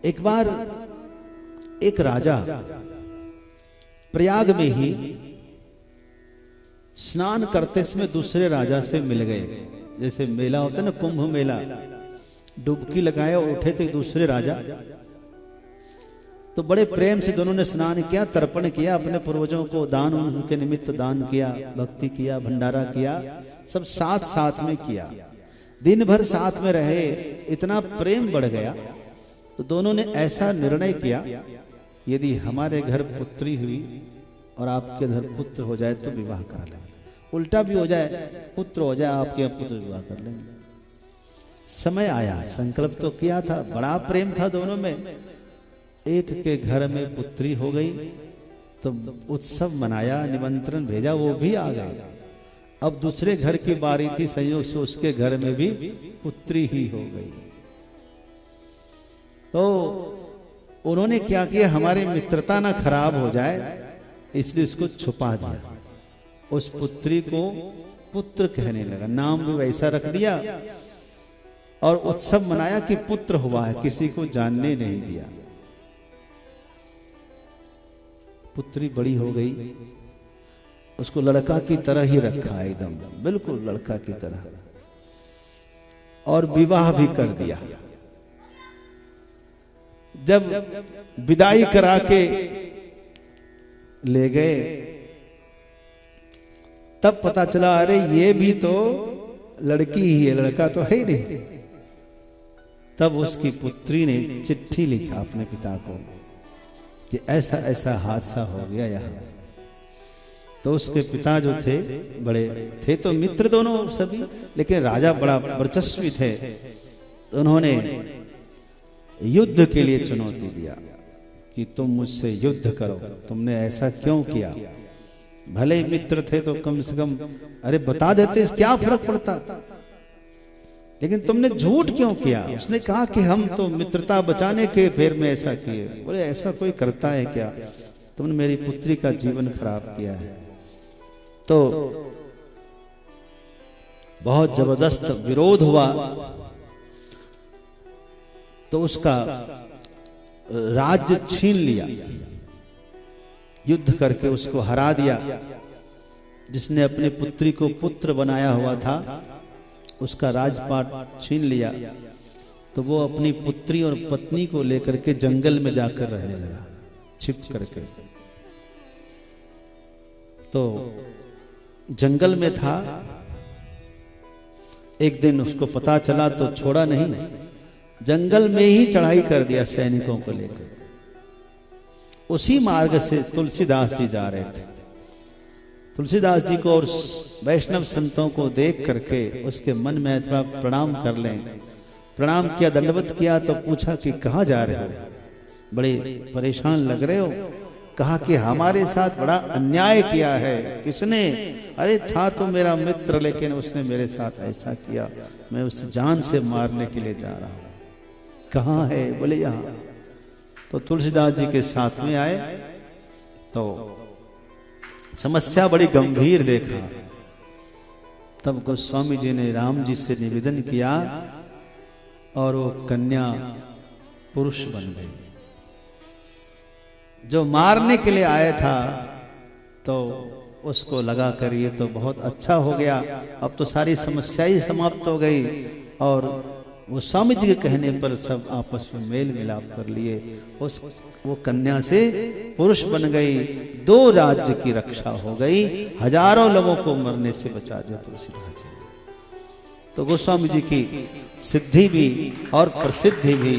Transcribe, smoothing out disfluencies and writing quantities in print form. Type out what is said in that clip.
एक बार एक राजा प्रयाग में ही स्नान करते समय दूसरे राजा से मिल गए। जैसे मेला होता है ना, कुंभ मेला, डुबकी लगाए और उठे थे दूसरे राजा, तो बड़े प्रेम से दोनों ने स्नान किया, तर्पण किया, अपने पूर्वजों को दान, उनके निमित्त दान किया, भक्ति किया, भंडारा किया, सब साथ साथ में किया। दिन भर साथ में रहे, इतना प्रेम बढ़ गया तो दोनों ने ऐसा निर्णय किया, यदि हमारे घर पुत्री हुई और आपके घर पुत्र हो जाए तो विवाह करा लेंगे, उल्टा भी हो जाए, पुत्र हो जाए आपके यहाँ पुत्र, विवाह कर लेंगे। समय आया, संकल्प तो किया था, बड़ा प्रेम था दोनों में। एक के घर में पुत्री हो गई तो उत्सव मनाया, निमंत्रण भेजा, वो भी आ गए। अब दूसरे घर की बारी थी, संयोग से उसके घर में भी पुत्री ही हो गई। तो उन्होंने क्या किया, हमारी मित्रता ना खराब हो जाए इसलिए उसको छुपा दिया। उस पुत्री को पुत्र कहने लगा, नाम भी वैसा रख दिया और उत्सव मनाया कि पुत्र हुआ है, किसी को जानने नहीं दिया। पुत्री बड़ी हो गई, उसको लड़का की तरह ही रखा, एकदम बिल्कुल लड़का की तरह, और विवाह भी कर दिया। जब विदाई करा के ले गए तब पता चला, अरे ये भी तो लड़की ही है, लड़का तो है ही नहीं। तब उसकी पुत्री ने चिट्ठी लिखा अपने पिता को कि ऐसा ऐसा हादसा हो गया यहाँ। तो उसके पिता जो थे, बड़े थे तो मित्र दोनों सभी, लेकिन राजा बड़ा वर्चस्वी थे, तो उन्होंने युद्ध के लिए चुनौती दिया कि तुम मुझसे युद्ध करो। तुमने ऐसा क्यों किया? भले ही मित्र थे तो कम से कम अरे बता देते, क्या फर्क पड़ता, लेकिन तुमने झूठ क्यों किया? उसने कहा कि हम तो मित्रता बचाने के फेर में ऐसा किए। बोले ऐसा कोई करता है क्या? तुमने मेरी पुत्री का जीवन खराब किया है। तो बहुत जबरदस्त विरोध हुआ, तो उसका राज्य छीन लिया, युद्ध करके उसको हरा दिया। जिसने अपनी पुत्री को पुत्र बनाया हुआ था उसका राजपाट छीन लिया। तो वो अपनी पुत्री और पत्नी को लेकर के जंगल में जाकर रहने लगा, छिप करके। तो जंगल में था, एक दिन उसको पता चला तो छोड़ा नहीं, जंगल में ही चढ़ाई कर दिया सैनिकों को लेकर। उसी मार्ग से तुलसीदास जी जा रहे थे। तुलसीदास जी को और वैष्णव संतों को देख करके उसके मन में थोड़ा प्रणाम कर लें। प्रणाम किया, दंडवत किया, तो पूछा कि कहाँ जा रहे हो, बड़े परेशान लग रहे हो। कहा कि हमारे साथ बड़ा अन्याय किया है। किसने? अरे था तो मेरा मित्र, लेकिन उसने मेरे साथ ऐसा किया, मैं उसे जान से मारने के लिए जा रहा हूं। कहाँ है? बोले यहाँ। तो तुलसीदास जी के साथ में आए तो समस्या बड़ी गंभीर देखा। तब गोस्वामी जी ने राम जी से निवेदन किया और वो कन्या पुरुष बन गई। जो मारने के लिए आया था तो उसको लगा कर ये तो बहुत अच्छा हो गया, अब तो सारी समस्या ही समाप्त हो गई। और वो स्वामी जी के कहने पर सब आपस में मेल मिलाप कर लिए। वो कन्या से पुरुष बन गई, 2 राज्य की रक्षा हो गई, हजारों लोगों को मरने से बचा दिया तुलसीदास जी। तो गोस्वामी जी की सिद्धि भी और प्रसिद्धि भी